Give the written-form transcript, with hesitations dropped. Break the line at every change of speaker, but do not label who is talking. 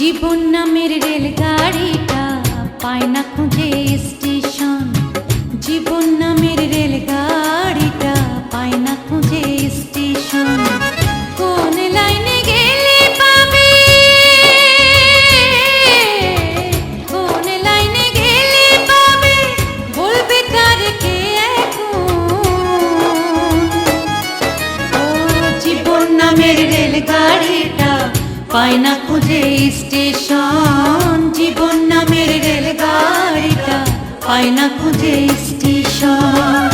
জীবন নামের রেলগাড়িটা পায় না খুঁজে স্টেশন। জীবন নামের রেলগাড়িটা পায় না খুঁজে স্টেশন। কোন লাইনে গেলে পাবে, কোন লাইনে গেলে পাবে, বলবে তার কে এখন। ও জীবন নামের রেলগাড়িটা পায় না খুঁজে স্টেশন। জীবন নামের রেলগাড়িটা পায় না খুঁজে স্টেশন।